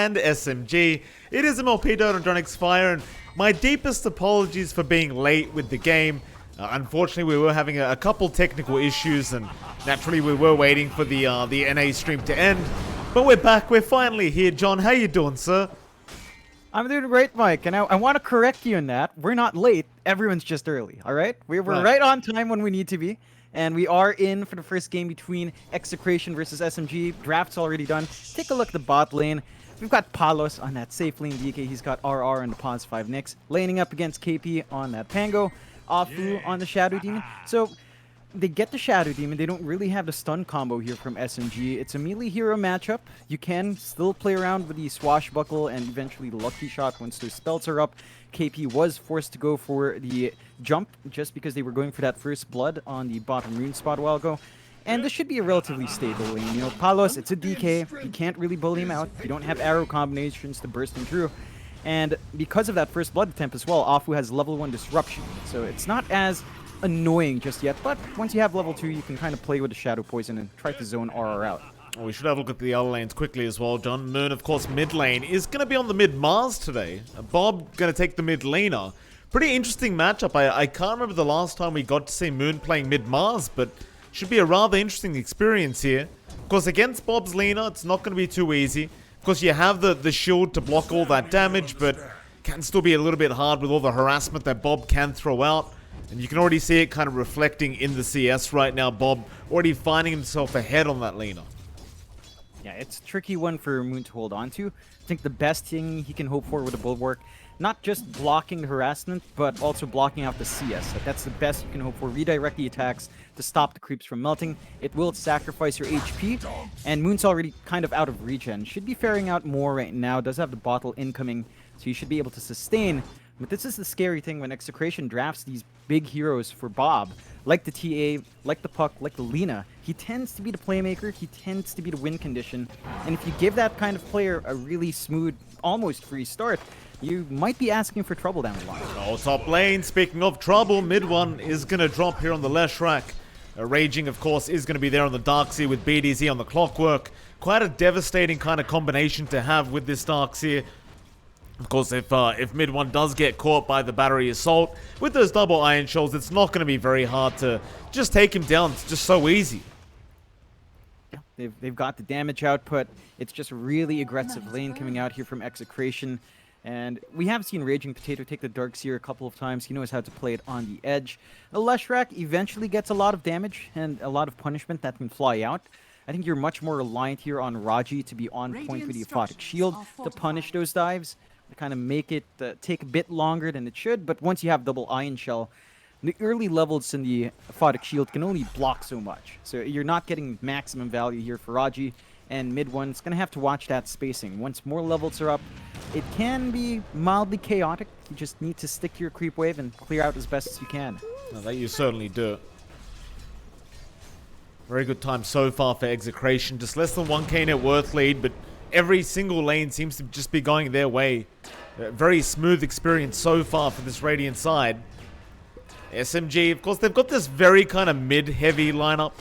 and SMG. It is MLP johnxfire, and my deepest apologies for being late with the game. Unfortunately, we were having a couple technical issues, and naturally we were waiting for the NA stream to end. But we're back, we're finally here. John, how you doing, sir? I'm doing great, Mike, and I want to correct you in that. We're not late, everyone's just early, alright? We're right on time when we need to be. And we are in for the first game between Execration versus SMG. Draft's already done. Take a look at the bot lane. We've got Palos on that safe lane DK. He's got RR and the Pause 5 Nyx. Laning up against KP on that Pango. Afu on the Shadow Demon. So they get the Shadow Demon. They don't really have the stun combo here from SMG. It's a melee hero matchup. You can still play around with the Swashbuckle and eventually the Lucky Shot once their spells are up. KP was forced to go for the jump just because they were going for that first blood on the bottom rune spot a while ago. And this should be a relatively stable lane. You know, Palos, it's a DK. You can't really bully him out. You don't have arrow combinations to burst him through. And because of that first blood attempt as well, Afu has level 1 disruption. So it's not as annoying just yet, but once you have level 2, you can kind of play with the Shadow Poison and try to zone RR out. Well, we should have a look at the other lanes quickly as well, John. Moon, of course, mid lane is going to be on the mid Mars today. Bob going to take the mid laner. Pretty interesting matchup. I can't remember the last time we got to see Moon playing mid Mars, but should be a rather interesting experience here. Of course, against Bob's Lina, it's not going to be too easy. Of course, you have the shield to block all that damage, but can still be a little bit hard with all the harassment that Bob can throw out. And you can already see it kind of reflecting in the CS right now. Bob already finding himself ahead on that Lina. Yeah, it's a tricky one for Moon to hold on to. I think the best thing he can hope for with a Bulwark, not just blocking the harassment, but also blocking out the CS. Like, that's the best you can hope for. Redirect the attacks to stop the creeps from melting. It will sacrifice your HP, and Moon's already kind of out of regen. Should be faring out more right now. Does have the bottle incoming, so you should be able to sustain. But this is the scary thing when Execration drafts these big heroes for Bob, like the TA, like the Puck, like the Lina. He tends to be the playmaker, he tends to be the win condition, and if you give that kind of player a really smooth, almost free start, you might be asking for trouble down the line. Oh, top lane, speaking of trouble, mid one is going to drop here on the Leshrac. Raging, of course, is going to be there on the Darkseer with BDZ on the Clockwork. Quite a devastating kind of combination to have with this Darkseer. Of course, if mid one does get caught by the battery assault, with those double iron shells, it's not going to be very hard to just take him down. It's just so easy. Yeah, they've got the damage output. It's just a really aggressive lane coming out here from Execration. And we have seen Raging Potato take the Darkseer a couple of times. He knows how to play it on the edge. The Leshrac eventually gets a lot of damage and a lot of punishment that can fly out. I think you're much more reliant here on Raji to be on point with the Aphotic Shield to punish those dives. To kind of make it take a bit longer than it should, but once you have double Iron Shell, the early levels in the Aphotic Shield can only block so much. So you're not getting maximum value here for Raji, and mid one's going to have to watch that spacing. Once more levels are up, it can be mildly chaotic. You just need to stick to your creep wave and clear out as best as you can. Well, that you certainly do. Very good time so far for Execration. Just less than 1k net worth lead, but every single lane seems to just be going their way. Very smooth experience so far for this Radiant side. SMG, of course, they've got this very kind of mid-heavy lineup.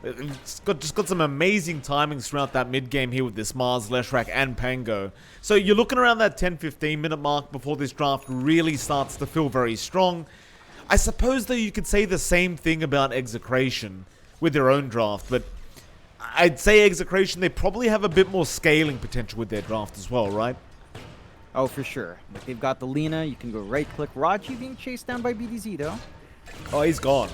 It's just got some amazing timings throughout that mid-game here with this Mars, Leshrac, and Pango. So you're looking around that 10-15 minute mark before this draft really starts to feel very strong. I suppose, though, you could say the same thing about Execration with their own draft, but I'd say Execration, they probably have a bit more scaling potential with their draft as well, right? Oh, for sure. Like, they've got the Lina, you can go right-click. Raji being chased down by BDZ, though. Oh, he's gone.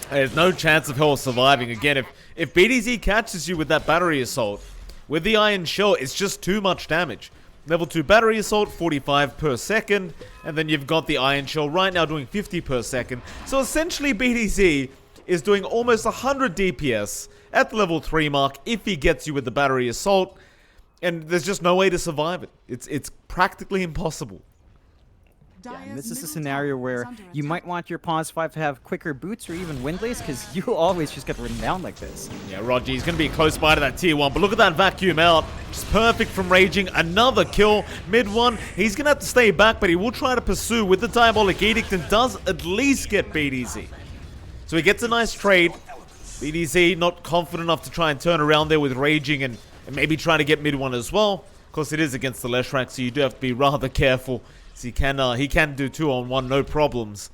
There's no chance of her surviving. Again, if BDZ catches you with that battery assault, with the Iron Shell, it's just too much damage. Level 2 battery assault, 45 per second, and then you've got the Iron Shell right now doing 50 per second. So essentially, BDZ is doing almost 100 DPS at the level 3 mark if he gets you with the battery assault, and there's just no way to survive it. It's practically impossible. Yeah, and this is a scenario where you might want your Pause 5 to have quicker boots or even Windlace, because you'll always just get written down like this. Yeah, Raji's going to be close by to that tier 1, but look at that vacuum out. Just perfect from Raging. Another kill. Mid 1, he's going to have to stay back, but he will try to pursue with the Diabolic Edict and does at least get BDZ. So he gets a nice trade. BDZ not confident enough to try and turn around there with Raging and maybe try to get mid 1 as well. Of course, it is against the Leshrac, so you do have to be rather careful. So he can do 2-on-1, no problems.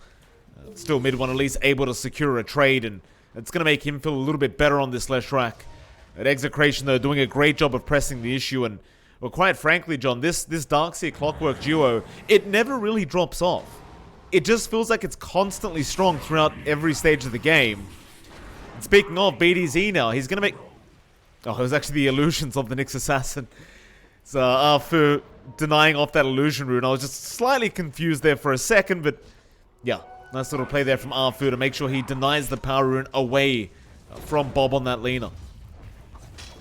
Still, mid one at least able to secure a trade, and it's going to make him feel a little bit better on this Leshrac. At Execration, though, doing a great job of pressing the issue, and, well, quite frankly, John, this Darkseer Clockwork duo, it never really drops off. It just feels like it's constantly strong throughout every stage of the game. And speaking of BDZ now, he's going to make... Oh, it was actually the illusions of the Nyx Assassin. So, Arfu denying off that illusion rune. I was just slightly confused there for a second, but yeah, nice little play there from Arfu to make sure he denies the power rune away from Bob on that Lina.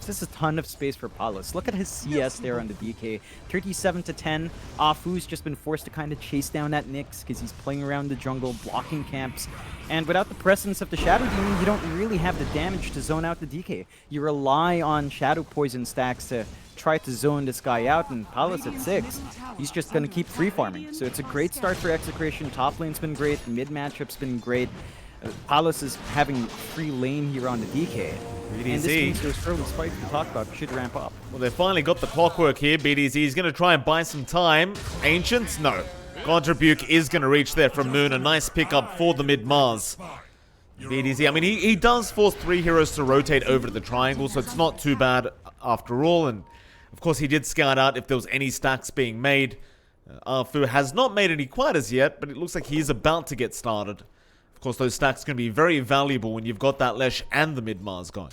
This is a ton of space for Palos. Look at his CS there on the DK. 37-10. Afu's just been forced to kind of chase down that Nyx because he's playing around the jungle, blocking camps. And without the presence of the Shadow Demon, you don't really have the damage to zone out the DK. You rely on Shadow Poison stacks to try to zone this guy out, and Palos at 6. He's just going to keep free farming. So it's a great start for Execration. Top lane's been great. Mid matchup's been great. Palos is having free lane here on the DK. BDZ. And this means those early spikes we talked about should ramp up. Well, they finally got the clockwork here. BDZ is going to try and buy some time. Ancients? No. Contribuke is going to reach there from Moon. A nice pickup for the mid-Mars. BDZ, I mean, he does force 3 heroes to rotate over to the triangle, so it's not too bad after all. And, of course, he did scout out if there was any stacks being made. Arfu has not made any quite as yet, but it looks like he is about to get started. Of course, those stacks are going to be very valuable when you've got that Lesh and the mid-Mars going.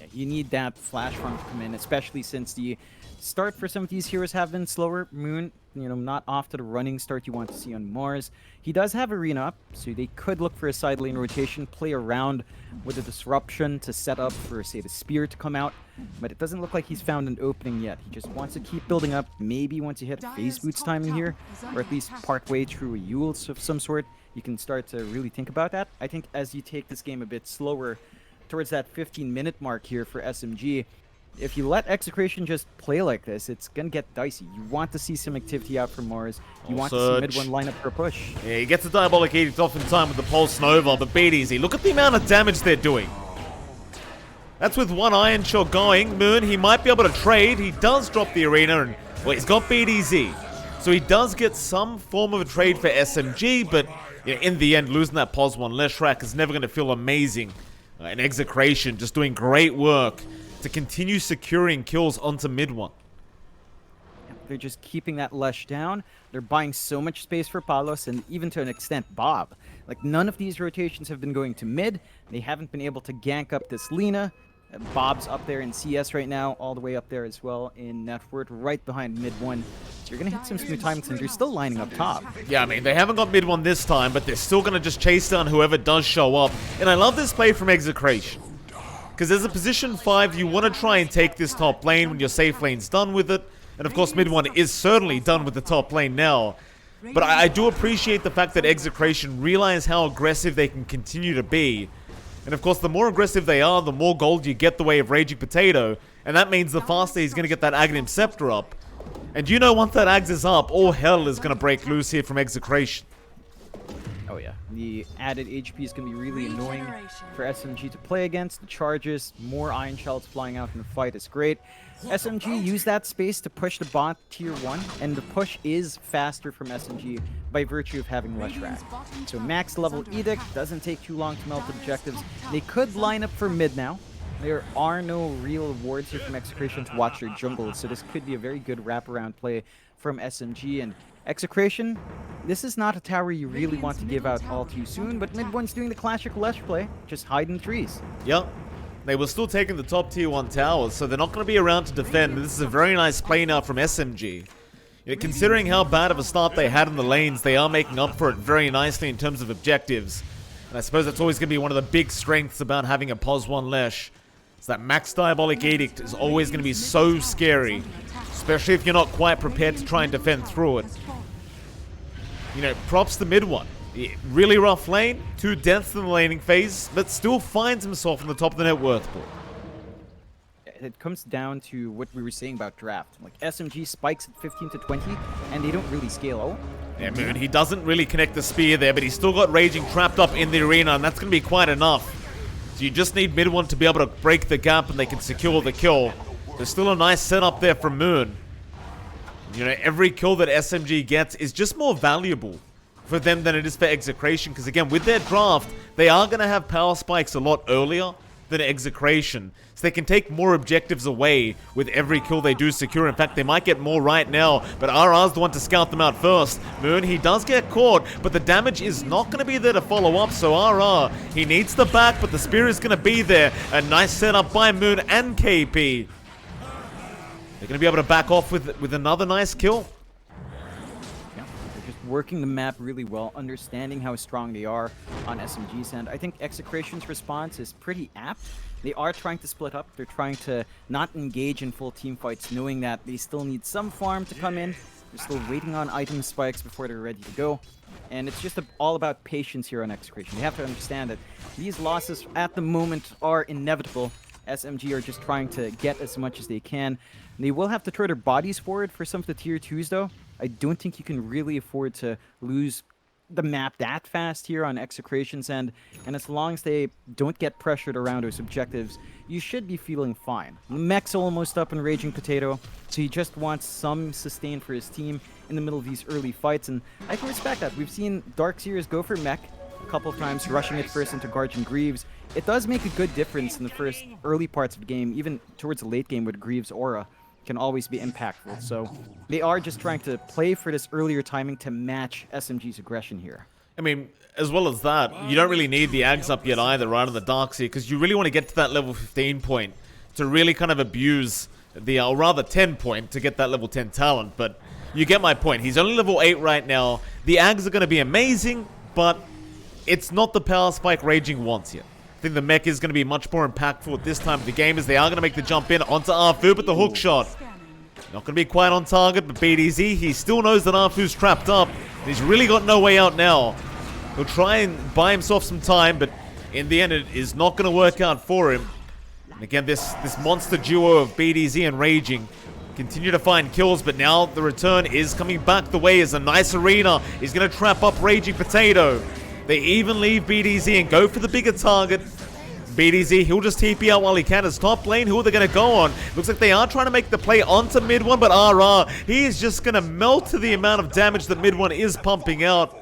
Yeah, you need that flash farm to come in, especially since the start for some of these heroes have been slower. Moon, not off to the running start you want to see on Mars. He does have Arena up, so they could look for a side lane rotation, play around with a disruption to set up for, say, the Spear to come out. But it doesn't look like he's found an opening yet. He just wants to keep building up. Maybe once you hit phase boots timing here, or at least part way through a Eul's of some sort, you can start to really think about that. I think as you take this game a bit slower towards that 15-minute mark here for SMG, if you let Execration just play like this, it's going to get dicey. You want to see some activity out from Mars. You want to see mid-1 line up for a push. Yeah, he gets a Diabolic Edict off in time with the Pulse Nova, but BDZ, look at the amount of damage they're doing. That's with one Iron Shot going. Moon, he might be able to trade. He does drop the Arena, and, well, he's got BDZ. So he does get some form of a trade for SMG, but in the end, losing that Pos 1 Leshrac is never going to feel amazing. And Execration just doing great work to continue securing kills onto mid 1. They're just keeping that Lesh down. They're buying so much space for Palos, and even to an extent, Bob. Like, none of these rotations have been going to mid. They haven't been able to gank up this Lina. Bob's up there in CS right now, all the way up there as well in Network, right behind mid 1. So you're going to hit some smooth timings, and they're still lining up top. Yeah, I mean, they haven't got mid 1 this time, but they're still going to just chase down whoever does show up. And I love this play from Execration. Because as a position 5, you want to try and take this top lane when your safe lane's done with it. And of course, mid 1 is certainly done with the top lane now. But I do appreciate the fact that Execration realize how aggressive they can continue to be. And of course, the more aggressive they are, the more gold you get the way of Raging Potato. And that means the faster he's going to get that Aghanim Scepter up. And once that Ags is up, all hell is going to break loose here from Execration. Oh yeah, the added HP is going to be really annoying for SMG to play against. The charges, more Iron Shells flying out in the fight is great. SMG use that space to push the bot tier 1, and the push is faster from SMG by virtue of having Leshrac. So max level Edict doesn't take too long to melt objectives. They could line up for mid now. There are no real wards here from Execration to watch their jungle, so this could be a very good wraparound play from SMG. And Execration, this is not a tower you really want to give out all too soon, but mid 1's doing the classic Lesh play, just hide in the trees. Yep. They were still taking the top tier 1 towers, so they're not going to be around to defend. This is a very nice play now from SMG. Considering how bad of a start they had in the lanes, they are making up for it very nicely in terms of objectives. And I suppose that's always going to be one of the big strengths about having a Pos 1 Lesh. Is that max Diabolic Edict is always going to be so scary, especially if you're not quite prepared to try and defend through it. Props to mid 1. Really rough lane, 2 deaths in the laning phase, but still finds himself on the top of the net worth pool. It comes down to what we were saying about draft. Like, SMG spikes at 15 to 20, and they don't really scale. Oh, yeah, Moon, he doesn't really connect the spear there, but he's still got Raging trapped up in the arena, and that's going to be quite enough. So you just need mid 1 to be able to break the gap, and they can secure the kill. There's still a nice setup there from Moon. You know, every kill that SMG gets is just more valuable for them than it is for Execration. Because again, with their draft, they are going to have power spikes a lot earlier than Execration. So they can take more objectives away with every kill they do secure. In fact, they might get more right now, but RR's the one to scout them out first. Moon, he does get caught, but the damage is not going to be there to follow up, so RR, he needs the back, but the spear is going to be there. A nice setup by Moon and KP. They're going to be able to back off with another nice kill. Yeah, they're just working the map really well, understanding how strong they are on SMG's end. I think Execration's response is pretty apt. They are trying to split up. They're trying to not engage in full team fights, knowing that they still need some farm to come in. They're still waiting on item spikes before they're ready to go. And it's just all about patience here on Execration. You have to understand that these losses at the moment are inevitable. SMG are just trying to get as much as they can. They will have to throw their bodies forward for some of the tier 2s though. I don't think you can really afford to lose the map that fast here on Execration's end, and as long as they don't get pressured around those objectives, you should be feeling fine. Mech's almost up in Raging Potato, so he just wants some sustain for his team in the middle of these early fights, and I can respect that. We've seen Darkseers go for Mech a couple of times, rushing it first into Guardian Greaves. It does make a good difference in the first early parts of the game, even towards the late game with Greaves' aura can always be impactful. So they are just trying to play for this earlier timing to match SMG's aggression here. I mean, as well as that, you don't really need the Ags up yet either, right, on the Darkseer, because you really want to get to that level 15 point to really kind of abuse the, or rather 10 point to get that level 10 talent. But you get my point. He's only level 8 right now. The Ags are going to be amazing, but it's not the power spike Raging wants yet. I think the mech is going to be much more impactful at this time of the game, as they are going to make the jump in onto Arfu, but the hook shot not going to be quite on target. But BDZ, he still knows that Arfu's trapped up. He's really got no way out now. He'll try and buy himself some time, but in the end it is not going to work out for him. And again, this monster duo of BDZ and Raging continue to find kills, but now the return is coming back the way as a nice arena is going to trap up Raging Potato. They even leave BDZ and go for the bigger target. BDZ, he'll just TP out while he can. As top lane, who are they going to go on? Looks like they are trying to make the play onto mid one, but RR, he is just going to melt to the amount of damage that mid one is pumping out.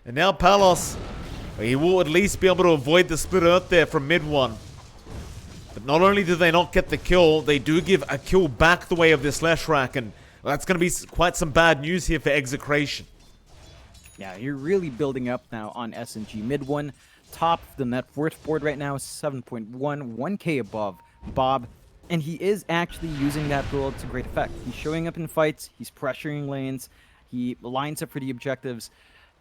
And now Palos, he will at least be able to avoid the split earth there from mid one. But not only do they not get the kill, they do give a kill back the way of this Leshrac, and that's going to be quite some bad news here for Execration. Yeah, you're really building up now on SMG. Mid one, top of the net worth board right now, 7.1, 1k above Bob. And he is actually using that build to great effect. He's showing up in fights, he's pressuring lanes, he lines up for the objectives.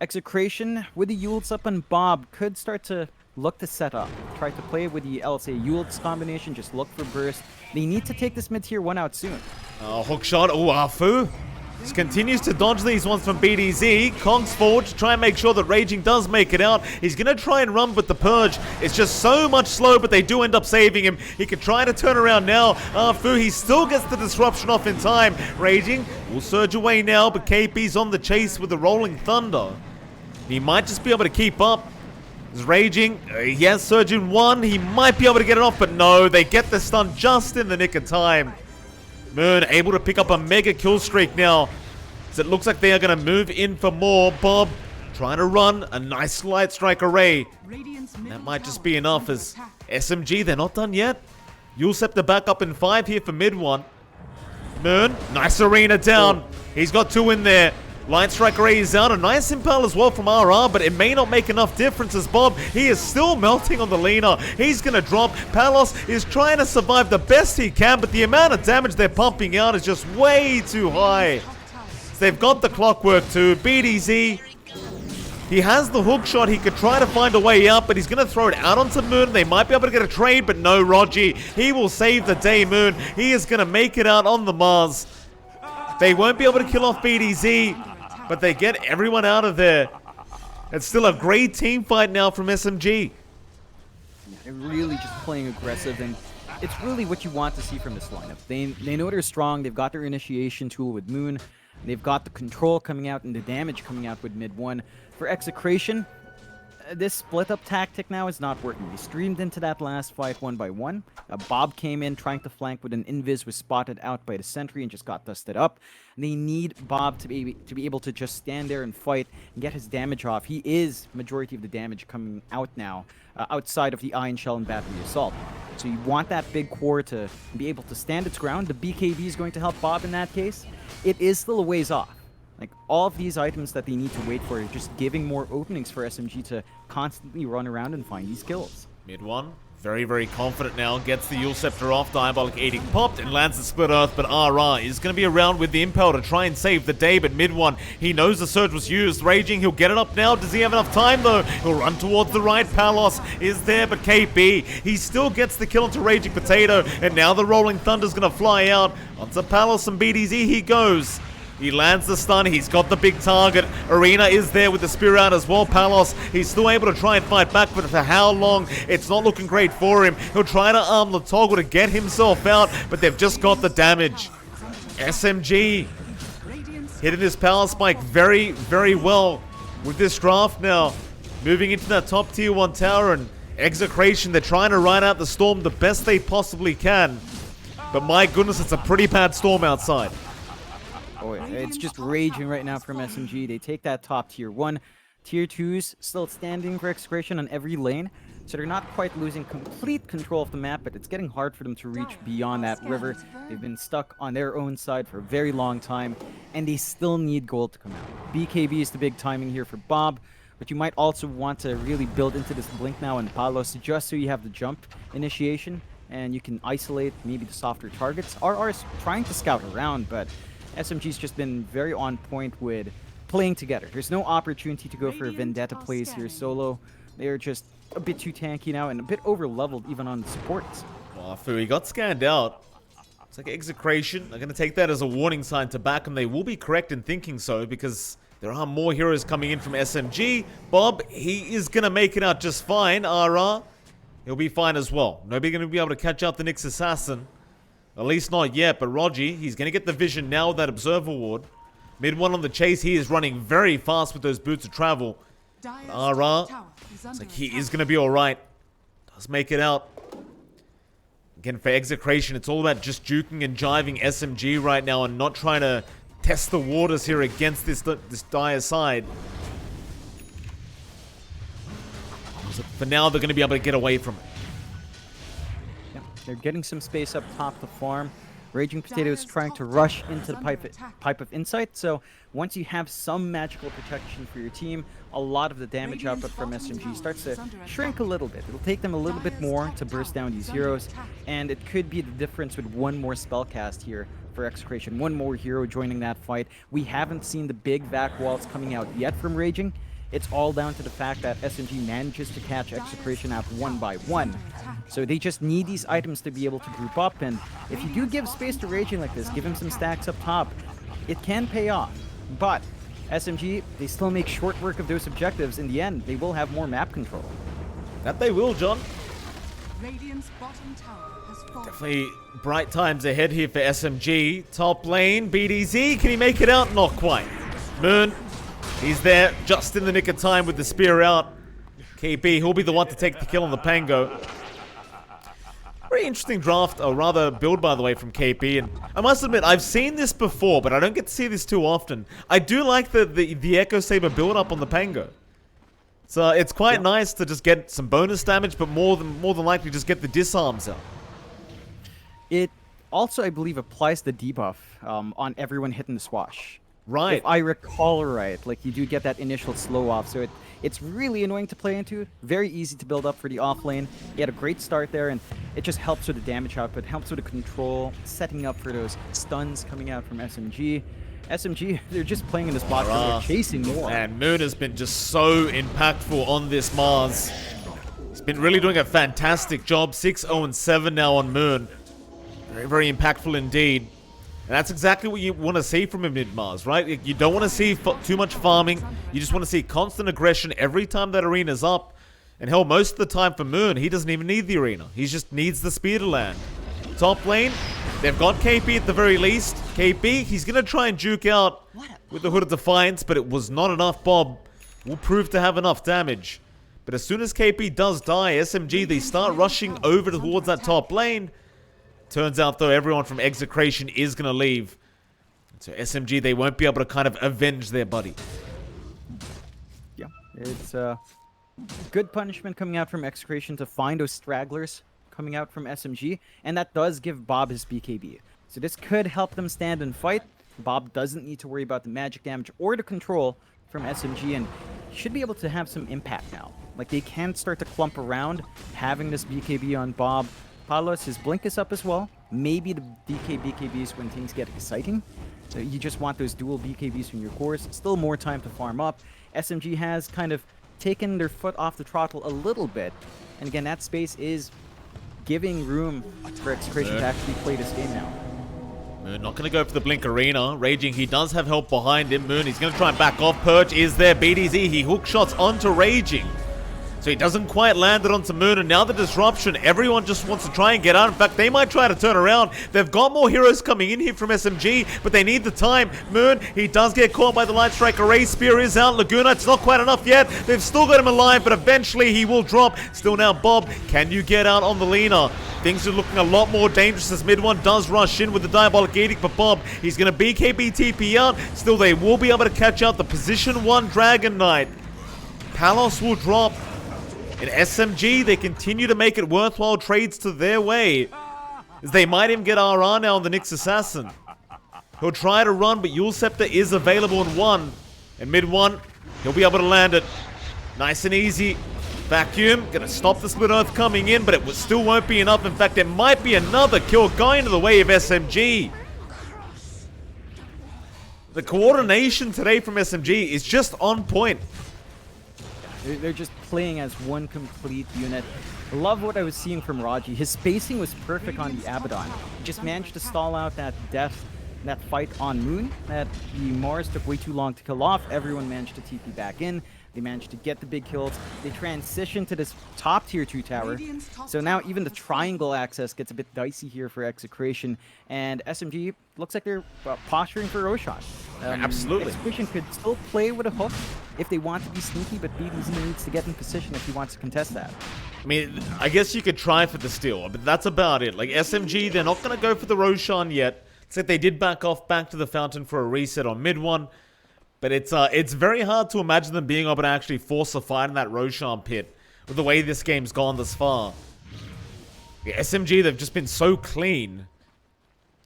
Execration with the Yults up on Bob could start to look to set up. Try to play with the LSA Yults combination, just look for burst. They need to take this mid tier 1 out soon. Hook shot, Arfu. Just continues to dodge these ones from BDZ. Kong's forward to try and make sure that Raging does make it out. He's going to try and run, but the Purge is just so much slow, but they do end up saving him. He can try to turn around now. Arfu, he still gets the disruption off in time. Raging will surge away now, but KP's on the chase with the Rolling Thunder. He might just be able to keep up. It's Raging, he has Surge in 1. He might be able to get it off, but no, they get the stun just in the nick of time. Moon able to pick up a mega kill streak now. So it looks like they are going to move in for more. Bob trying to run a nice light strike array. That might just be enough as SMG, they're not done yet. Yulscepter back up in 5 here for mid one. Moon, nice arena down. He's got 2 in there. Light strike array is out. A nice impale as well from RR, but it may not make enough difference as Bob, he is still melting on the Lina. He's going to drop. Palos is trying to survive the best he can, but the amount of damage they're pumping out is just way too high. They've got the clockwork too. BDZ, he has the hook shot. He could try to find a way out, but he's going to throw it out onto Moon. They might be able to get a trade, but no, Rogi. He will save the day, Moon. He is going to make it out on the Mars. They won't be able to kill off BDZ, but they get everyone out of there. It's still a great team fight now from SMG. They're really just playing aggressive, and it's really what you want to see from this lineup. They know they're strong. They've got their initiation tool with Moon. They've got the control coming out and the damage coming out with mid one. For Execration, this split-up tactic now is not working. He streamed into that last fight 1 by 1. Bob came in trying to flank with an invis, was spotted out by the sentry and just got dusted up. And they need Bob to be able to just stand there and fight and get his damage off. He is majority of the damage coming out now, outside of the Iron Shell and Battery Assault. So you want that big core to be able to stand its ground. The BKB is going to help Bob in that case. It is still a ways off. Like, all of these items that they need to wait for are just giving more openings for SMG to constantly run around and find these kills. Mid one, very, very confident now. Gets the Yule Scepter off. Diabolic Edict popped and lands the Split Earth, but RR is going to be around with the Impel to try and save the day, but mid one, he knows the Surge was used. Raging, he'll get it up now. Does he have enough time, though? He'll run towards the right. Palos is there, but KP, he still gets the kill onto Raging Potato, and now the Rolling Thunder's going to fly out. Onto Palos and BDZ he goes. He lands the stun, he's got the big target. Arena is there with the spear out as well. Palos, he's still able to try and fight back, but for how long? It's not looking great for him. He'll try to arm the toggle to get himself out, but they've just got the damage. SMG hitting this power spike very, very well with this draft now. Moving into that top tier 1 tower, and Execration, they're trying to ride out the storm the best they possibly can. But my goodness, it's a pretty bad storm outside. Oh, yeah. It's just raging right now from SMG. They take that top tier 1. Tier 2's still standing for Execration on every lane, so they're not quite losing complete control of the map, but it's getting hard for them to reach beyond that river. They've been stuck on their own side for a very long time, and they still need gold to come out. BKB is the big timing here for Bob, but you might also want to really build into this Blink now and Palos just so you have the jump initiation, and you can isolate maybe the softer targets. RR is trying to scout around, but SMG's just been very on point with playing together. There's no opportunity to go for Vendetta plays here solo. They're just a bit too tanky now and a bit over-leveled even on the supports. Well, Fu, he got scanned out. It's like Execration. They're going to take that as a warning sign to back him. They will be correct in thinking so, because there are more heroes coming in from SMG. Bob, he is going to make it out just fine. RR, he'll be fine as well. Nobody going to be able to catch out the Nyx Assassin. At least not yet, but Rogi, he's going to get the vision now with that Observer Ward. Mid one on the chase, he is running very fast with those boots of travel. RR, it's like he is going to be alright. Does make it out. Again, for Execration, it's all about just juking and jiving SMG right now and not trying to test the waters here against this dire side. So for now, they're going to be able to get away from it. They're getting some space up top to farm. Raging Potato is trying to rush into the pipe of Insight, so once you have some magical protection for your team, a lot of the damage output from SMG starts to shrink a little bit. It'll take them a little bit more to burst down these heroes, and it could be the difference with one more spell cast here for Execration. One more hero joining that fight. We haven't seen the big vac walls coming out yet from Raging. It's all down to the fact that SMG manages to catch Execration out 1 by 1. So they just need these items to be able to group up, and if you do give space to Raging like this, give him some stacks up top, it can pay off. But SMG, they still make short work of those objectives. In the end, they will have more map control. That they will, John. Radiant's bottom tower has fallen. Definitely bright times ahead here for SMG. Top lane, BDZ, can he make it out? Not quite. Moon, he's there just in the nick of time with the spear out. KP, he'll be the one to take the kill on the Pango. Very interesting draft, or rather build, by the way, from KP. And I must admit, I've seen this before, but I don't get to see this too often. I do like the Echo Saber build up on the Pango. So it's quite nice to just get some bonus damage, but more than likely just get the disarms out. It also, I believe, applies the debuff on everyone hitting the swash. Right. If I recall right, like you do get that initial slow off, so it's really annoying to play into. Very easy to build up for the off lane. He had a great start there, and it just helps with the damage output, helps with the control, setting up for those stuns coming out from SMG. SMG, they're just playing in this box, they're chasing more. And Moon has been just so impactful on this Mars. He's been really doing a fantastic job. 6-0-7 now on Moon. Very, very impactful indeed. And that's exactly what you want to see from a mid-Mars, right? You don't want to see too much farming. You just want to see constant aggression every time that arena's up. And hell, most of the time for Moon, he doesn't even need the arena. He just needs the spear to land. Top lane, they've got KP at the very least. KP, he's going to try and juke out with the Hood of Defiance, but it was not enough. Bob will prove to have enough damage. But as soon as KP does die, SMG, they start rushing over towards that top lane. Turns out, though, everyone from Execration is going to leave. So SMG, they won't be able to kind of avenge their buddy. Yeah, it's good punishment coming out from Execration to find those stragglers coming out from SMG. And that does give Bob his BKB. So this could help them stand and fight. Bob doesn't need to worry about the magic damage or the control from SMG. And should be able to have some impact now. Like, they can start to clump around having this BKB on Bob. Palos, his blink is up as well. Maybe the BKBs when things get exciting. So you just want those dual BKBs from your cores. Still more time to farm up. SMG has kind of taken their foot off the throttle a little bit. And again, that space is giving room for Execration to actually play this game now. Moon not going to go for the Blink Arena. Raging, he does have help behind him. Moon, he's going to try and back off. Purge is there. BDZ, he hook shots onto Raging. So he doesn't quite land it onto Moon, and now the disruption, everyone just wants to try and get out. In fact, they might try to turn around. They've got more heroes coming in here from SMG, but they need the time. Moon, he does get caught by the Light Strike Array. Spear is out. Laguna, it's not quite enough yet. They've still got him alive, but eventually he will drop. Still now, Bob, can you get out on the Lina? Things are looking a lot more dangerous as mid one does rush in with the Diabolic Edict, but Bob, he's going to BKB TP out. Still, they will be able to catch out the position 1 Dragon Knight. Palos will drop. In SMG, they continue to make it worthwhile trades to their way, as they might even get RR now on the Nyx Assassin. He'll try to run, but Yule Scepter is available in 1. And mid 1, he'll be able to land it. Nice and easy. Vacuum, gonna stop the Split Earth coming in, but it still won't be enough. In fact, there might be another kill going to the way of SMG. The coordination today from SMG is just on point. They're just playing as one complete unit. I love what I was seeing from Raji. His spacing was perfect on the Abaddon. He just managed to stall out that death, that fight on Moon. That the Mars took way too long to kill off. Everyone managed to TP back in. They managed to get the big kills. They transitioned to this top tier 2 tower. So now even the triangle access gets a bit dicey here for Execration. And SMG looks like they're posturing for Roshan. Absolutely. Execration could still play with a hook if they want to be sneaky, but BDZ needs to get in position if he wants to contest that. I mean, I guess you could try for the steal, but that's about it. Like, SMG, they're not going to go for the Roshan yet. It's like they did back off back to the Fountain for a reset on mid 1. But it's very hard to imagine them being able to actually force a fight in that Roshan pit with the way this game's gone this far. Yeah, SMG, they've just been so clean.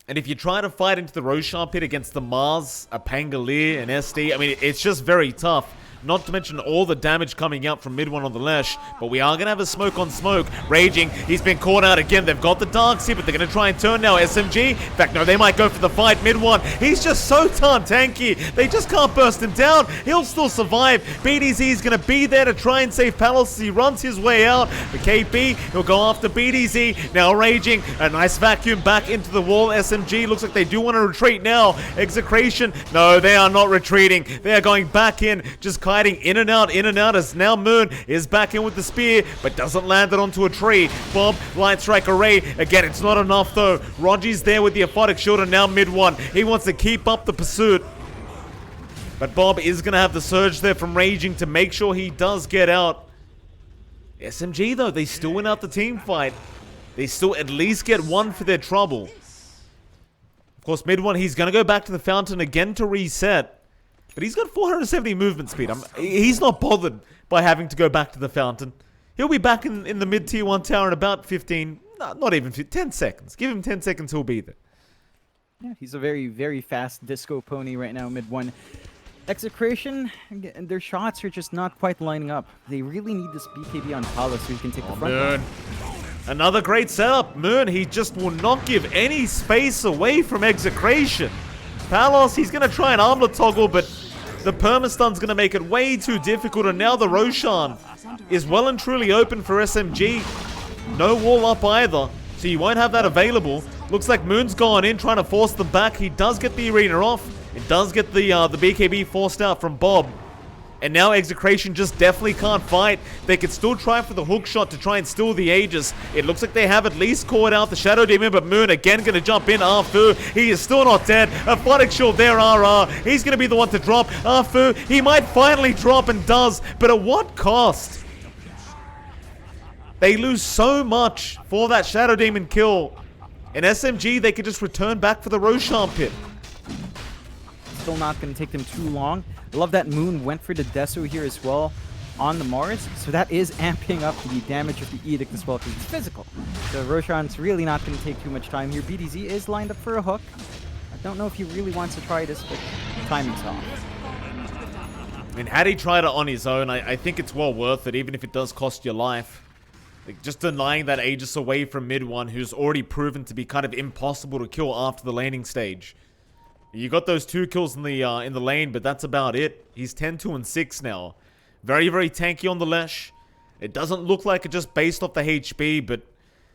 And if you try to fight into the Roshan pit against the Mars, a Pangolier, an SD, I mean, it's just very tough. Not to mention all the damage coming out from mid 1 on the Lesh. But we are going to have a smoke on smoke. Raging, he's been caught out again. They've got the Darkseer, but they're going to try and turn now. SMG, in fact, no, they might go for the fight mid 1. He's just so darn tanky. They just can't burst him down. He'll still survive. BDZ is going to be there to try and save Palos as he runs his way out. The KP, he'll go after BDZ. Now Raging, a nice vacuum back into the wall. SMG looks like they do want to retreat now. Execration, no, they are not retreating. They are going back in, just kiting in and out as now Moon is back in with the spear, but doesn't land it onto a tree. Bob, Light Strike Array. Again, it's not enough though. Raji's there with the Aphotic Shield and now mid 1. He wants to keep up the pursuit. But Bob is going to have the surge there from Raging to make sure he does get out. SMG though, they still win out the team fight. They still at least get 1 for their trouble. Of course, mid 1, he's going to go back to the Fountain again to reset. But he's got 470 movement speed. He's not bothered by having to go back to the Fountain. He'll be back in the mid-tier 1 tower in about 15, not even 15, 10 seconds. Give him 10 seconds, he'll be there. Yeah, he's a very, very fast disco pony right now, mid 1. Execration, their shots are just not quite lining up. They really need this BKB on Palos so he can take the front line. Another great setup. Moon, he just will not give any space away from Execration. Palos, he's going to try and armlet toggle, but the permastun's going to make it way too difficult, and now the Roshan is well and truly open for SMG. No wall up either, so you won't have that available. Looks like Moon's gone in, trying to force them back. He does get the arena off. It does get the BKB forced out from Bob. And now Execration just definitely can't fight. They could still try for the hook shot to try and steal the Aegis. It looks like they have at least caught out the Shadow Demon, but Moon again going to jump in. Arfu, he is still not dead. Aphotic Shield there, RR. He's going to be the one to drop. Arfu, he might finally drop and does, but at what cost? They lose so much for that Shadow Demon kill. In SMG, they could just return back for the Roshan pit. Still not going to take them too long. I love that Moon went for the Deso here as well on the Mars. So that is amping up the damage of the Edict as well because it's physical. So Roshan's really not going to take too much time here. BDZ is lined up for a hook. I don't know if he really wants to try this, but timing's off. I mean, had he tried it on his own, I think it's well worth it, even if it does cost your life. Like, just denying that Aegis away from mid one, who's already proven to be kind of impossible to kill after the laning stage. You got those 2 kills in the lane, but that's about it. He's 10-2 and 6 now. Very, very tanky on the Lesh. It doesn't look like it just based off the HP, but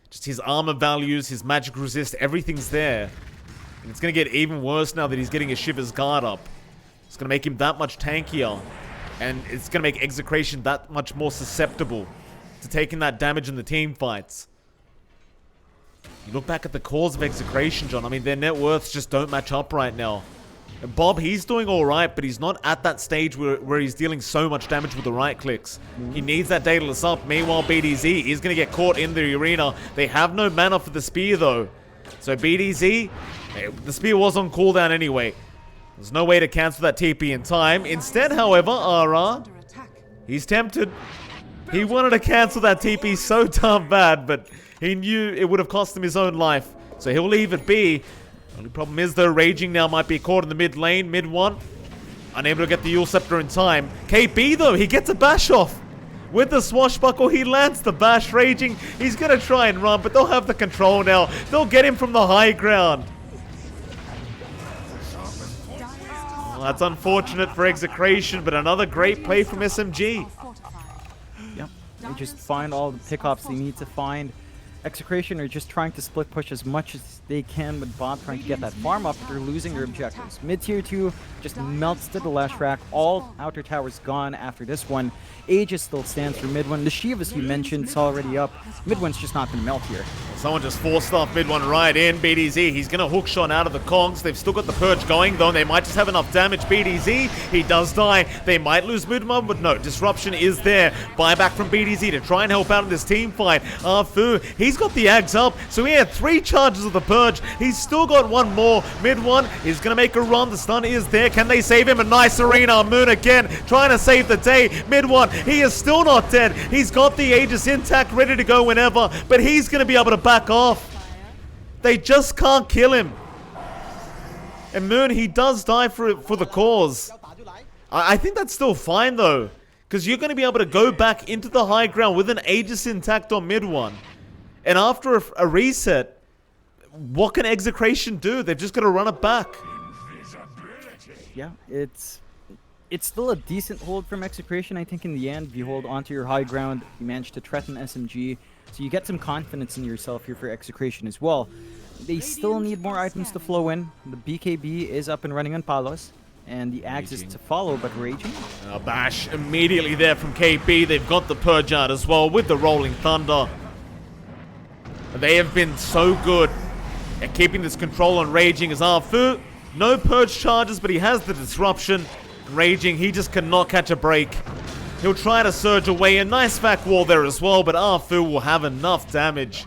just his armor values, his magic resist, everything's there. And it's going to get even worse now that he's getting a Shiver's Guard up. It's going to make him that much tankier. And it's going to make Execration that much more susceptible to taking that damage in the team fights. You look back at the cause of Execration, John. I mean, their net worths just don't match up right now. And Bob, he's doing alright, but he's not at that stage where he's dealing so much damage with the right clicks. He needs that Daedalus up. Meanwhile, BDZ is going to get caught in the arena. They have no mana for the spear, though. So BDZ, the spear was on cooldown anyway. There's no way to cancel that TP in time. Instead, however, Ara, he's tempted. He wanted to cancel that TP so damn bad, but he knew it would have cost him his own life. So he'll leave it be. Only problem is, though, Raging now might be caught in the mid lane, mid one. Unable to get the Yule Scepter in time. KB, though, he gets a bash off. With the swashbuckle, he lands the bash. Raging, he's going to try and run, but they'll have the control now. They'll get him from the high ground. Well, that's unfortunate for Execration, but another great play from SMG. Yep, they just find all the pickoffs they need to find. Execration are just trying to split push as much as they can with Bob trying to get that farm up. They're losing their objectives. Mid tier 2 just melts to the Lash Rack. All outer towers gone after this one. Aegis still stands for mid one. The Shivas you mentioned is already up. Mid one's just not going to melt here. Someone just forced off mid one right in. BDZ, he's going to hook shot out of the Kongs. They've still got the Purge going, though. They might just have enough damage. BDZ, he does die. They might lose mid one, but no. Disruption is there. Buyback from BDZ to try and help out in this team fight. Fu, he's got the Ags up, so he had 3 charges of the Purge. He's still got 1 more. Mid one is going to make a run. The stun is there. Can they save him? A nice arena. Moon again trying to save the day. Mid one, he is still not dead. He's got the Aegis intact, ready to go whenever, but he's going to be able to back off. They just can't kill him. And Moon, he does die for the cause. I think that's still fine, though, because you're going to be able to go back into the high ground with an Aegis intact on mid one. And after a reset, what can Execration do? They've just got to run it back. Yeah, it's still a decent hold from Execration. I think in the end, you hold onto your high ground, you manage to threaten SMG, so you get some confidence in yourself here for Execration as well. They still need more items to flow in. The BKB is up and running on Palos, and the Ags is to follow, but Raging. Bash immediately there from KP. They've got the Purge out as well with the Rolling Thunder. They have been so good at keeping this control on Raging as Fu. No Purge charges, but he has the Disruption. Raging, he just cannot catch a break. He'll try to surge away. A nice back wall there as well, but Fu will have enough damage.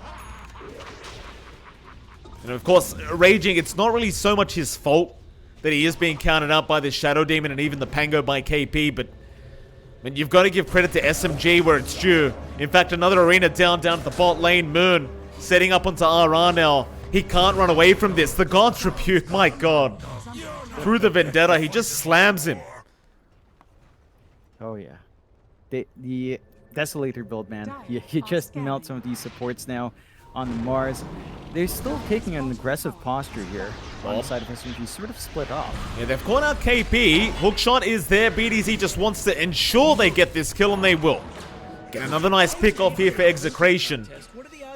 And of course, Raging, it's not really so much his fault that he is being counted out by this Shadow Demon and even the Pango by KP, but I mean, you've got to give credit to SMG where it's due. In fact, another arena down at the bot lane. Moon setting up onto RR now. He can't run away from this. The God's Rebuke, my god. Through the Vendetta, he just slams him. Oh yeah. The Desolator build, man. You just melt some of these supports now on the Mars. They're still taking an aggressive posture here on the side of SMG, sort of split off. Yeah, they've caught out KP. Hookshot is there. BDZ just wants to ensure they get this kill, and they will. Get another nice pick off here for Execration.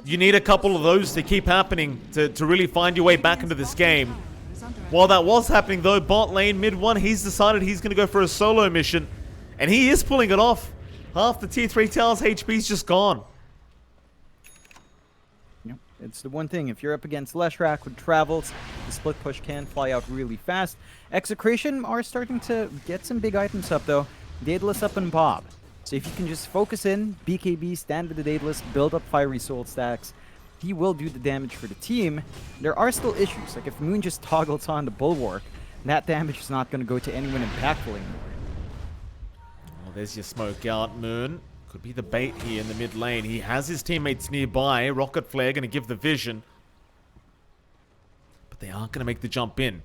You need a couple of those to keep happening to really find your way back into this game. While that was happening, though, bot lane, mid one, he's decided he's going to go for a solo mission. And he is pulling it off. Half the tier 3 tower's HP's just gone. Yep, it's the one thing. If you're up against Leshrac with travels, the split push can fly out really fast. Execration are starting to get some big items up, though. Daedalus up and Bob. So if you can just focus in, BKB, stand with the Daedalus, build up fiery soul stacks, he will do the damage for the team. There are still issues, like if Moon just toggles on the Bulwark, that damage is not going to go to anyone impactful anymore. Well, there's your smoke out, Moon. Could be the bait here in the mid lane. He has his teammates nearby. Rocket Flare going to give the vision. But they aren't going to make the jump in.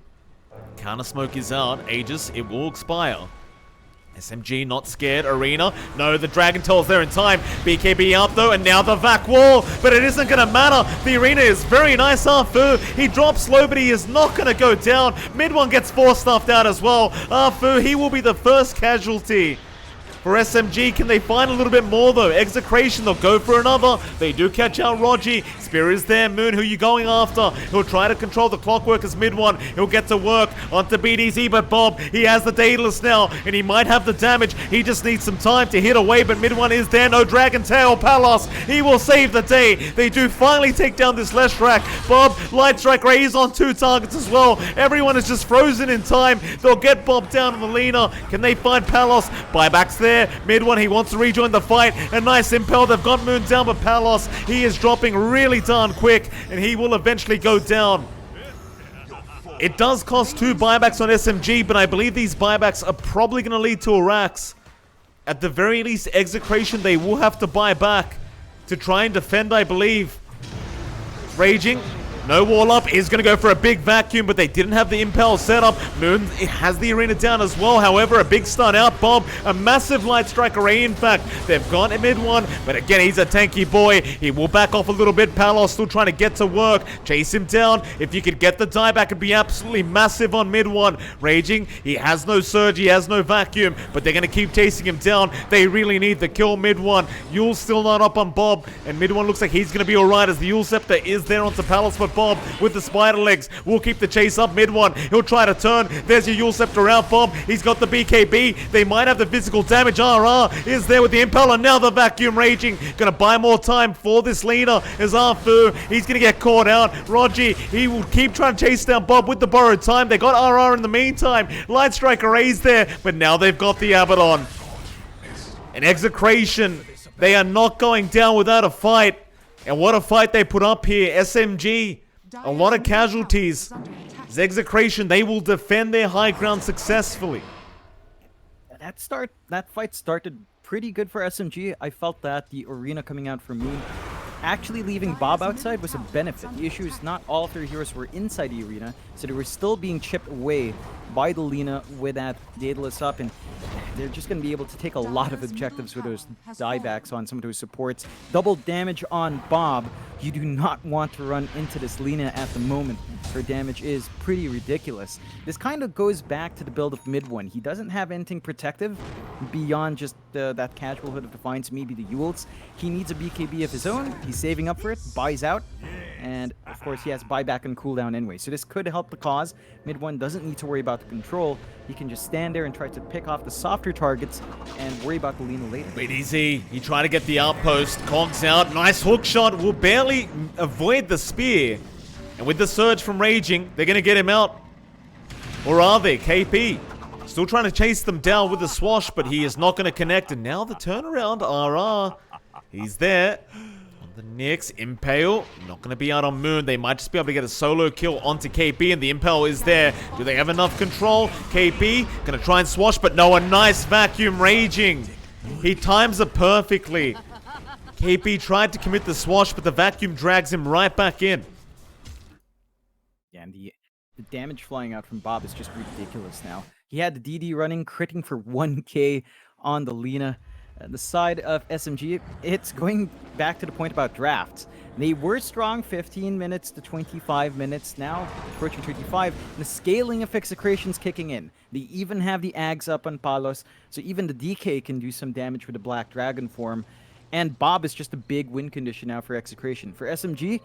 Counter smoke is out. Aegis, it will expire. SMG not scared. Arena. No, the Dragon Tail's there in time. BKB up though, and now the Vac wall. But it isn't going to matter. The Arena is very nice. Arfu, he drops low, but he is not going to go down. Mid one gets 4-stuffed out as well. Arfu, he will be the first casualty. For SMG, can they find a little bit more though? Execration, they'll go for another. They do catch out Rogi. Spear is there. Moon, who are you going after? He'll try to control the Clockwork as mid one. He'll get to work onto BDZ, but Bob, he has the Daedalus now, and he might have the damage. He just needs some time to hit away, but mid one is there. No Dragon Tail. Palos, he will save the day. They do finally take down this Leshrac. Bob, Light Strike Ray is on 2 targets as well. Everyone is just frozen in time. They'll get Bob down in the Lina. Can they find Palos? Buybacks there. Mid one, he wants to rejoin the fight. A nice impel. They've got Moon down, but Palos, he is dropping really darn quick, and he will eventually go down. It does cost 2 buybacks on SMG, but I believe these buybacks are probably going to lead to a Rax. At the very least, Execration, they will have to buy back to try and defend, I believe. Raging. No wall up, is going to go for a big vacuum, but they didn't have the impel set up. Moon, it has the Arena down as well. However, a big stun out. Bob, a massive Light Strike Array, in fact. They've got him mid one, but again, he's a tanky boy. He will back off a little bit. Palos still trying to get to work. Chase him down. If you could get the dieback, it'd be absolutely massive on mid one. Raging, he has no surge, he has no vacuum, but they're going to keep chasing him down. They really need the kill mid one. Yule's still not up on Bob, and mid one looks like he's going to be alright as the Yule Scepter is there onto Palos, but Bob with the spider legs will keep the chase up mid one. He'll try to turn. There's your Yule Scepter out, Bob. He's got the BKB. They might have the physical damage. RR is there with the impel, and now the vacuum Raging. Gonna buy more time for this leader as Arfu. He's gonna get caught out. Rogi, he will keep trying to chase down Bob with the borrowed time. They got RR in the meantime. Light Strike Array's there, but now they've got the Abaddon. An Execration. They are not going down without a fight. And what a fight they put up here. SMG. A lot of casualties. Execration, they will defend their high ground successfully. That fight started pretty good for SMG. I felt that the Arena coming out from Moon, actually leaving Bob outside was a benefit. The issue is not all of their heroes were inside the Arena, so they were still being chipped away by the Lina with that Daedalus up, and they're just going to be able to take a lot of objectives with those diebacks on some of those supports. Double damage on Bob. You do not want to run into this Lina at the moment. Her damage is pretty ridiculous. This kind of goes back to the build of mid one. He doesn't have anything protective beyond just that casual Hood of Defiance, maybe the Yules. He needs a BKB of his own. He's saving up for it, buys out, and of course he has buyback and cooldown anyway. So this could help the cause. Mid one doesn't need to worry about the control. He can just stand there and try to pick off the softer targets and worry about the Lina later. Wait, easy. You try to get the outpost. Cogs out. Nice hook shot. Will barely avoid the spear. And with the surge from Raging, they're going to get him out. Or are they? KP still trying to chase them down with the swash, but he is not going to connect. And now the turnaround. RR. He's there. The Nyx, Impale, not going to be out on Moon. They might just be able to get a solo kill onto KP, and the Impale is there. Do they have enough control? KP going to try and swash, but no, a nice vacuum Raging. He times it perfectly. KP tried to commit the swash, but the vacuum drags him right back in. Yeah, and the damage flying out from Bob is just ridiculous now. He had the DD running, critting for 1k on the Lina. The side of SMG, it's going back to the point about drafts. They were strong 15 minutes to 25 minutes, now approaching 35. The scaling of Execration's kicking in. They even have the Ags up on Palos, so even the DK can do some damage with the Black Dragon form. And Bob is just a big win condition now for Execration. For SMG,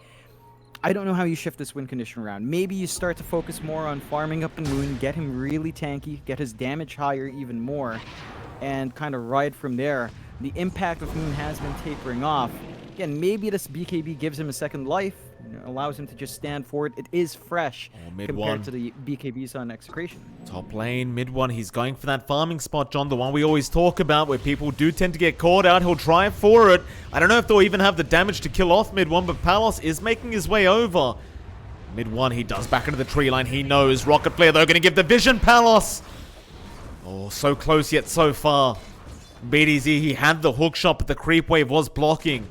I don't know how you shift this win condition around. Maybe you start to focus more on farming up the Moon, get him really tanky, get his damage higher even more, and kind of ride from there. The impact of Moon has been tapering off. Again, maybe this BKB gives him a second life, You know, allows him to just stand forward. It is fresh mid compared one. to the BKBs on Execration. Top lane, mid one. He's going for that farming spot, John, the one we always talk about where people do tend to get caught out. He'll try for it. I don't know if they'll even have the damage to kill off mid one, but Palos is making his way over. Mid one, he does back into the tree line. He knows. Rocket Flare, though, going to give the vision. Palos. Oh, so close yet so far. BDZ, he had the hook shot, but the creep wave was blocking.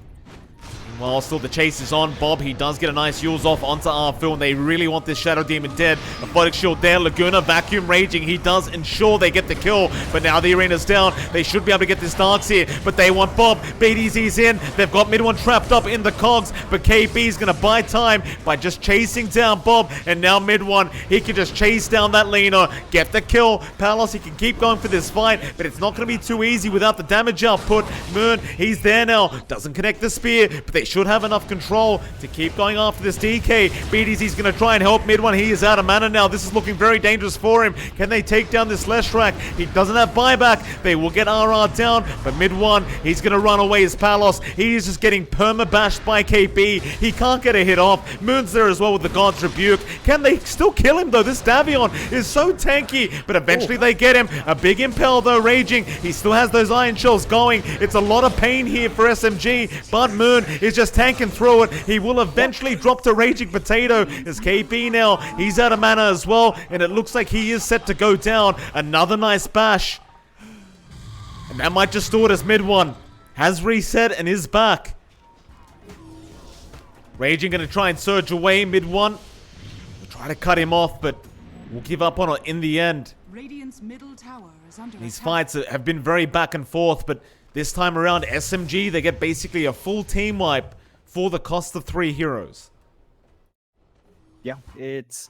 While still the chase is on, Bob, he does get a nice use off onto Arphil, and they really want this Shadow Demon dead. Aphotic Shield there, Laguna, Vacuum Raging, he does ensure they get the kill, but now the arena's down. They should be able to get this Darks here, but they want Bob. BDZ's in, they've got mid one trapped up in the cogs, but KB's gonna buy time by just chasing down Bob, and now mid one, he can just chase down that laner, get the kill. Palos, he can keep going for this fight, but it's not gonna be too easy without the damage output. Moon, he's there now, doesn't connect the spear, but they should have enough control to keep going after this DK. BDZ's going to try and help mid one. He is out of mana now. This is looking very dangerous for him. Can they take down this Leshrac? He doesn't have buyback. They will get RR down, but mid one, he's going to run away as Palos. He is just getting perma-bashed by KB. He can't get a hit off. Moon's there as well with the God's Rebuke. Can they still kill him though? This Davion is so tanky, but eventually they get him. A big Impel though raging. He still has those Iron Shells going. It's a lot of pain here for SMG, but Moon is just tanking through it. He will eventually drop to Raging Potato as KB now. He's out of mana as well, and it looks like he is set to go down. Another nice bash. And that might just do it as mid one has reset and is back. Raging going to try and surge away mid one. We'll try to cut him off, but we'll give up on it in the end. Radiant's middle tower is under These attack. fights have been very back and forth, but this time around, SMG, they get basically a full team wipe for the cost of 3 heroes. Yeah, it's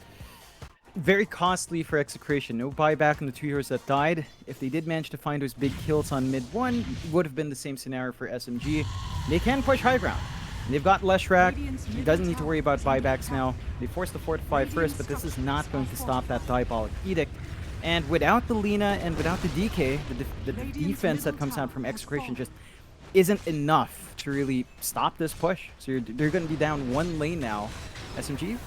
very costly for Execration. No buyback on the 2 heroes that died. If they did manage to find those big kills on mid one, it would have been the same scenario for SMG. They can push high ground. They've got Leshrac. He doesn't need to worry about buybacks now. They forced the Fortify first, but this is not going to stop that Diabolic Edict. And without the Lina and without the DK, the defense that comes out from Execration just isn't enough to really stop this push. So they're going to be down 1 lane now. SMG?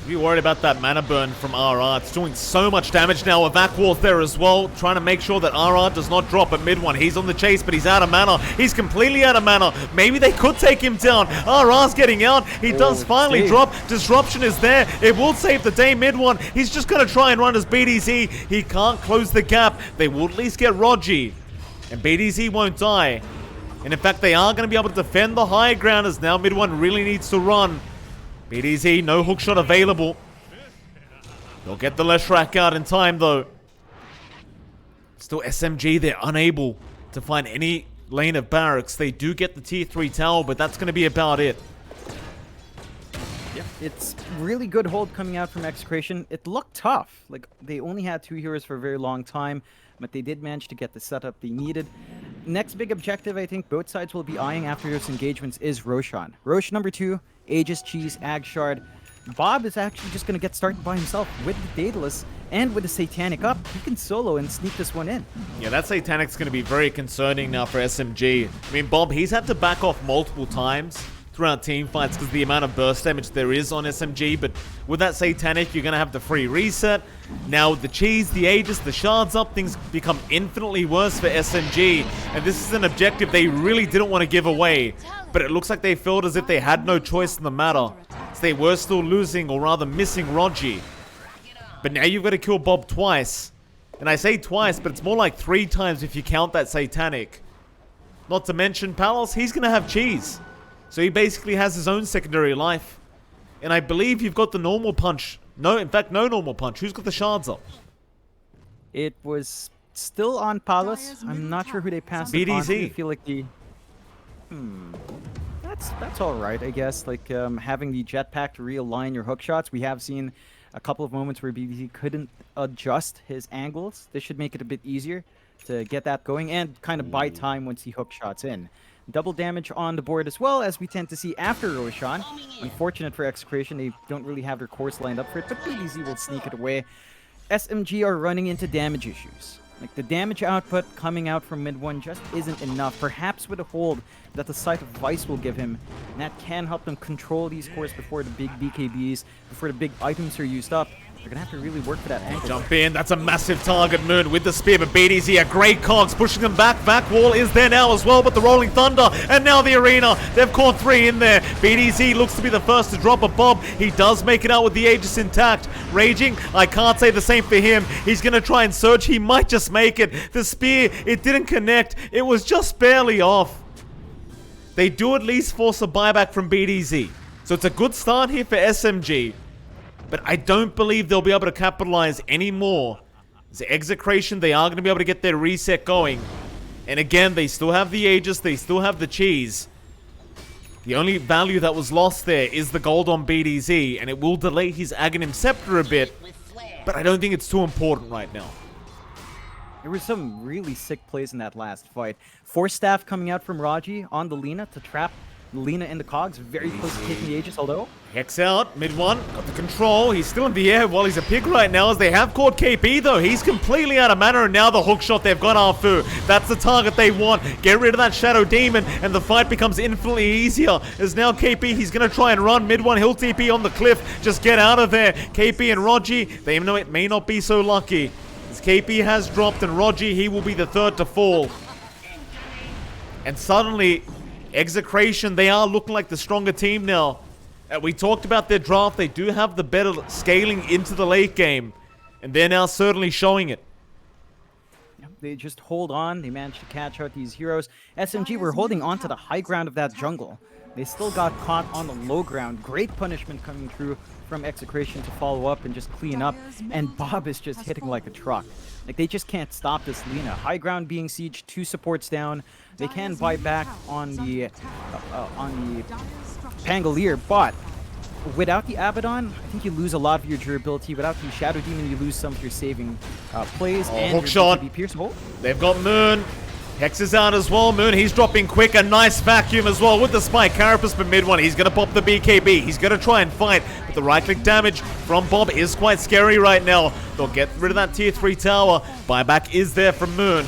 Be worried about that mana burn from RR. It's doing so much damage now. Evac Wall's there as well, trying to make sure that RR does not drop at mid one. He's on the chase, but he's out of mana. He's completely out of mana. Maybe they could take him down. RR's getting out. He does finally drop. Disruption is there. It will save the day mid one. He's just going to try and run as BDZ. He can't close the gap. They will at least get Rogi. And BDZ won't die. And in fact, they are going to be able to defend the high ground as now mid one really needs to run. BDZ, no hookshot available. They'll get the Leshrac out in time, though. Still SMG, they're unable to find any lane of barracks. They do get the tier 3 tower, but that's going to be about it. Yeah, it's really good hold coming out from Execration. It looked tough. Like, they only had 2 heroes for a very long time, but they did manage to get the setup they needed. Next big objective I think both sides will be eyeing after this engagements is Roshan. Rosh number 2, Aegis, Cheese, Ag Shard. Bob is actually just going to get started by himself with the Daedalus and with the Satanic up. He can solo and sneak this one in. Yeah, that Satanic's going to be very concerning now for SMG. I mean, Bob, he's had to back off multiple times throughout team fights because of the amount of burst damage there is on SMG, but with that Satanic, you're going to have the free reset. Now with the Cheese, the Aegis, the Shards up, things become infinitely worse for SMG, and this is an objective they really didn't want to give away, but it looks like they felt as if they had no choice in the matter, so they were still losing, or rather missing Rogi. But now you've got to kill Bob twice, and I say twice, but it's more like 3 times if you count that Satanic. Not to mention Palos, he's going to have Cheese. So he basically has his own secondary life. And I believe you've got the normal punch. No, in fact, no normal punch. Who's got the shards up? It was still on Palos. I'm not sure who they passed it on. BDZ. I feel like the... That's all right, I guess. Like, having the jetpack to realign your hook shots. We have seen a couple of moments where BDZ couldn't adjust his angles. This should make it a bit easier to get that going and kind of buy time once he hook shots in. Double damage on the board as well, as we tend to see after Roshan. Unfortunate for Execration, they don't really have their course lined up for it, but BDZ will sneak it away. SMG are running into damage issues. Like, the damage output coming out from mid 1 just isn't enough. Perhaps with a hold that the Sight of Vice will give him, and that can help them control these cores before the big BKBs, before the big items are used up. They're gonna have to really work for that angle. Jump in, that's a massive target. Moon with the spear, but BDZ a great cogs, pushing them back. Back wall is there now as well, but the Rolling Thunder, and now the Arena. They've caught 3 in there. BDZ looks to be the first to drop a bomb. He does make it out with the Aegis intact. Raging, I can't say the same for him. He's gonna try and surge, he might just make it. The spear, it didn't connect. It was just barely off. They do at least force a buyback from BDZ. So it's a good start here for SMG. But I don't believe they'll be able to capitalize anymore. The Execration, they are going to be able to get their reset going. And again, they still have the Aegis, they still have the cheese. The only value that was lost there is the gold on BDZ, and it will delay his Aghanim Scepter a bit. But I don't think it's too important right now. There were some really sick plays in that last fight. Force Staff coming out from Raji on the Lina to trap Lina in the cogs, very close to taking the Aegis, although... Hex out, mid 1, got the control, he's still in the air while he's a pig right now, as they have caught KP though. He's completely out of mana, and now the hook shot, they've got Arfu. That's the target they want. Get rid of that Shadow Demon, and the fight becomes infinitely easier, as now KP, he's gonna try and run mid 1, he'll TP on the cliff, just get out of there. KP and Rogi, they know it may not be so lucky, as KP has dropped, and Rogi, he will be the third to fall. And suddenly, Execration, they are looking like the stronger team now. We talked about their draft. They do have the better scaling into the late game. And they're now certainly showing it. They just hold on. They managed to catch out these heroes. SMG were holding on to the high ground of that jungle. They still got caught on the low ground. Great punishment coming through from Execration to follow up and just clean up. And Bob is just hitting like a truck. Like, they just can't stop this Lina. High ground being sieged, 2 supports down. They can buy back on the Pangolier, but without the Abaddon, I think you lose a lot of your durability. Without the Shadow Demon, you lose some of your saving plays. And hook shot. Pierceable. They've got Moon. Hex is out as well. Moon, he's dropping quick. A nice vacuum as well with the spike. Carapace for mid 1. He's going to pop the BKB. He's going to try and fight. But the right-click damage from Bob is quite scary right now. They'll get rid of that tier 3 tower. Buyback is there from Moon.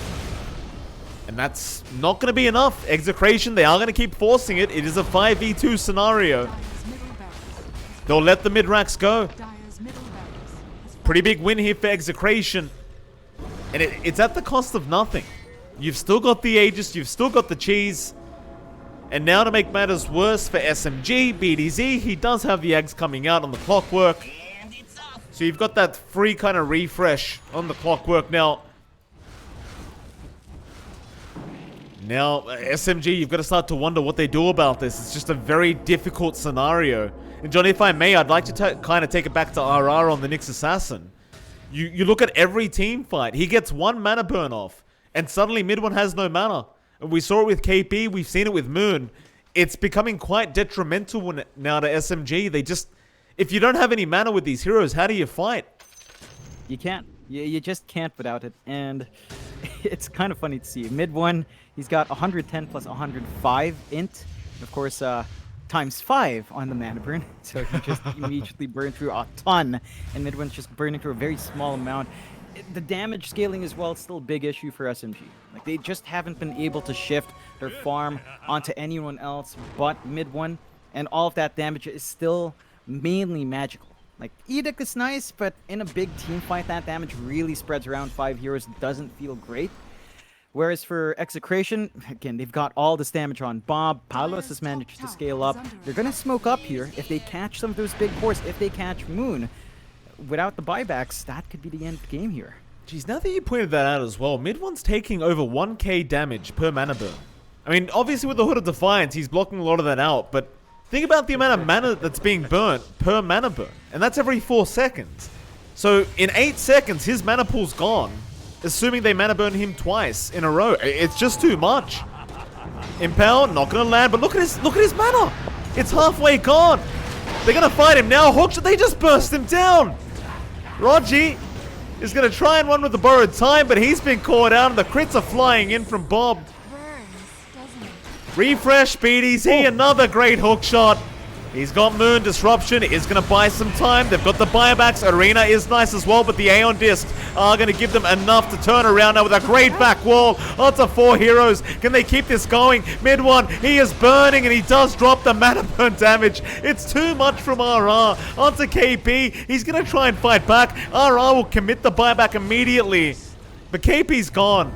And that's not going to be enough. Execration, they are going to keep forcing it. It is a 5v2 scenario. They'll let the mid-racks go. Pretty big win here for Execration. And it's at the cost of nothing. You've still got the Aegis, you've still got the cheese. And now to make matters worse for SMG, BDZ, he does have the eggs coming out on the Clockwork. So you've got that free kind of refresh on the Clockwork now. Now, SMG, you've got to start to wonder what they do about this. It's just a very difficult scenario. And Johnny, if I may, I'd like to kind of take it back to RR on the Nyx Assassin. You look at every team fight, he gets 1 mana burn off. And suddenly mid 1 has no mana. And we saw it with KP, we've seen it with Moon. It's becoming quite detrimental now to SMG. They just... If you don't have any mana with these heroes, how do you fight? You can't. You just can't without it. And it's kind of funny to see. Mid 1, he's got 110 plus 105 int. Of course, times 5 on the mana burn. So he just immediately burned through a ton. And mid 1's just burning through a very small amount. The damage scaling as well is still a big issue for SMG. Like, they just haven't been able to shift their farm onto anyone else but mid 1. And all of that damage is still mainly magical. Like, Edict is nice, but in a big team fight, that damage really spreads around 5 heroes. Doesn't feel great. Whereas for Execration, again, they've got all this damage on Bob. Palos has managed to scale up. They're going to smoke up here if they catch some of those big cores. If they catch Moon, without the buybacks, that could be the end of the game here. Geez, now that you pointed that out as well, mid 1's taking over 1k damage per mana burn. I mean, obviously with the Hood of Defiance, he's blocking a lot of that out, but think about the amount of mana that's being burnt per mana burn. And that's every 4 seconds. So in 8 seconds, his mana pool's gone. Assuming they mana burn him twice in a row. It's just too much. Impel, not gonna land, but look at his mana! It's halfway gone! They're gonna fight him now. Hookshot, they just burst him down! Rogi is gonna try and run with the borrowed time, but he's been caught out and the crits are flying in from Bob. Refresh, BDZ, another great hook shot. He's got Moon. Disruption is going to buy some time. They've got the buybacks. Arena is nice as well, but the Aeon discs are going to give them enough to turn around now with a great back wall. Onto 4 heroes. Can they keep this going? Mid one, he is burning, and he does drop the mana burn damage. It's too much from RR. Onto KP. He's going to try and fight back. RR will commit the buyback immediately, but KP's gone.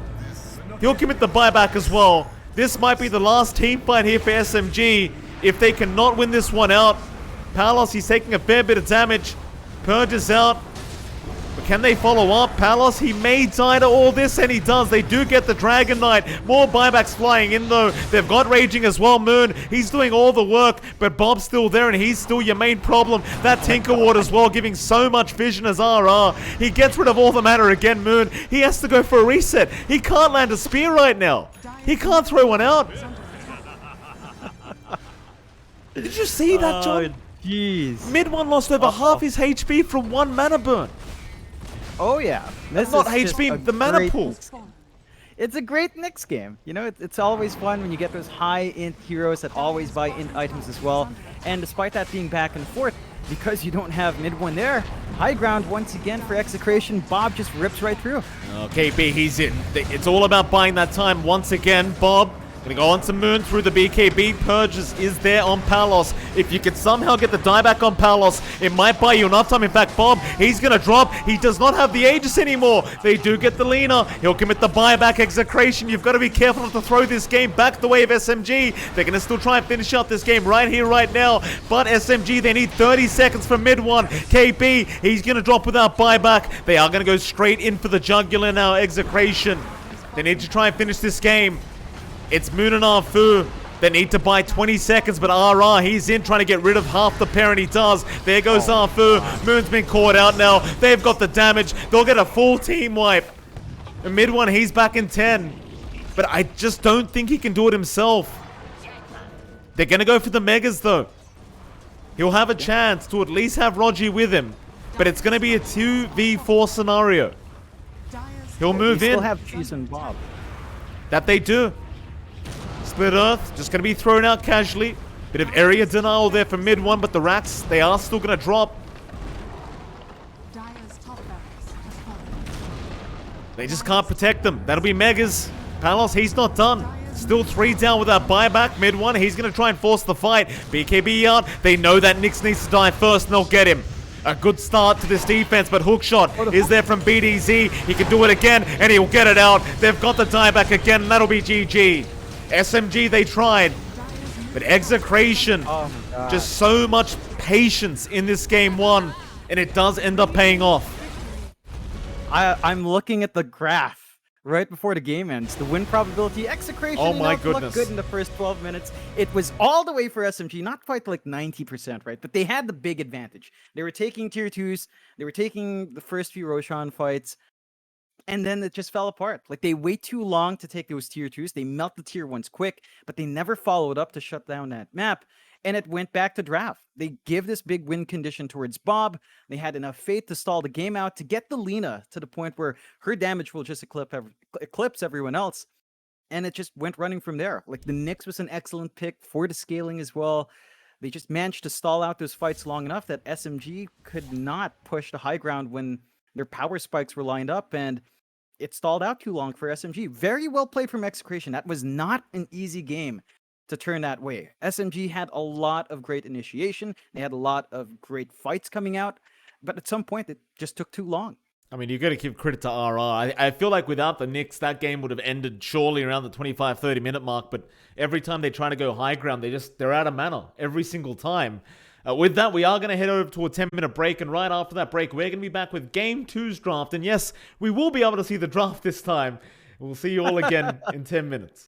He'll commit the buyback as well. This might be the last team fight here for SMG. If they cannot win this one out, Palos, he's taking a fair bit of damage. Purge is out. But can they follow up? Palos, he may die to all this, and he does. They do get the Dragon Knight. More buybacks flying in, though. They've got Raging as well. Moon, he's doing all the work, but Bob's still there, and he's still your main problem. That Tinker Ward as well, giving so much vision as RR. He gets rid of all the mana again, Moon. He has to go for a reset. He can't land a spear right now. He can't throw one out. Did you see that, John? Jeez. Mid one lost over half his HP from 1 mana burn. Oh yeah. That's not HP, the mana pool. It's a great Nyx game. You know, it's always fun when you get those high int heroes that always buy int items as well. And despite that being back and forth, because you don't have mid one there, high ground once again for Execration. Bob just rips right through. KP, he's in. It's all about buying that time once again. Bob gonna go on to Moon through the BKB. Purges is there on Palos. If you could somehow get the dieback on Palos, it might buy you enough time. In fact, Bob, he's gonna drop. He does not have the Aegis anymore. They do get the Lina. He'll commit the buyback. Execration, you've got to be careful not to throw this game back the way of SMG. They're gonna still try and finish out this game right here, right now. But SMG, they need 30 seconds from mid one. KP, he's gonna drop without buyback. They are gonna go straight in for the jugular now. Execration, they need to try and finish this game. It's Moon and Arfu. They need to buy 20 seconds, but RR, he's in trying to get rid of half the pair, and he does. There goes Arfu. Moon's been caught out now. They've got the damage. They'll get a full team wipe. And mid one, he's back in 10. But I just don't think he can do it himself. They're going to go for the Megas, though. He'll have a chance to at least have Roger with him. But it's going to be a 2v4 scenario. He'll move in. Still have Cheese and Bob. That they do. Split Earth, just going to be thrown out casually. Bit of area denial there for mid one, but the racks, they are still going to drop. They just can't protect them. That'll be Megas. Palos, he's not done. Still 3 down with that buyback. Mid one, he's going to try and force the fight. BKB out. They know that Nyx needs to die first, and they'll get him. A good start to this defense, but Hookshot is there from BDZ. He can do it again, and he'll get it out. They've got the dieback again, and that'll be GG. SMG, they tried, but Execration, just so much patience in this game one, and it does end up paying off. I'm looking at the graph right before the game ends. The win probability, Execration, oh my looked goodness, good in the first 12 minutes. It was all the way for SMG, not quite like 90%, right? But they had the big advantage. They were taking tier 2s, they were taking the first few Roshan fights, and then it just fell apart. Like, they wait too long to take those tier 2s. They melt the tier 1s quick, but they never followed up to shut down that map. And it went back to draft. They give this big win condition towards Bob. They had enough faith to stall the game out to get the Lina to the point where her damage will just eclipse everyone else. And it just went running from there. Like, the Nyx was an excellent pick for the scaling as well. They just managed to stall out those fights long enough that SMG could not push the high ground when their power spikes were lined up, and it stalled out too long for SMG. Very well played from Execration. That was not an easy game to turn that way. SMG had a lot of great initiation. They had a lot of great fights coming out, but at some point it just took too long. I mean, you got to give credit to RR. I feel like without the Nyx, that game would have ended surely around the 25-30 minute mark, but every time they try to go high ground, they're out of mana every single time. With that, we are going to head over to a 10-minute break, and right after that break, we're going to be back with Game 2's draft. And yes, we will be able to see the draft this time. We'll see you all again in 10 minutes.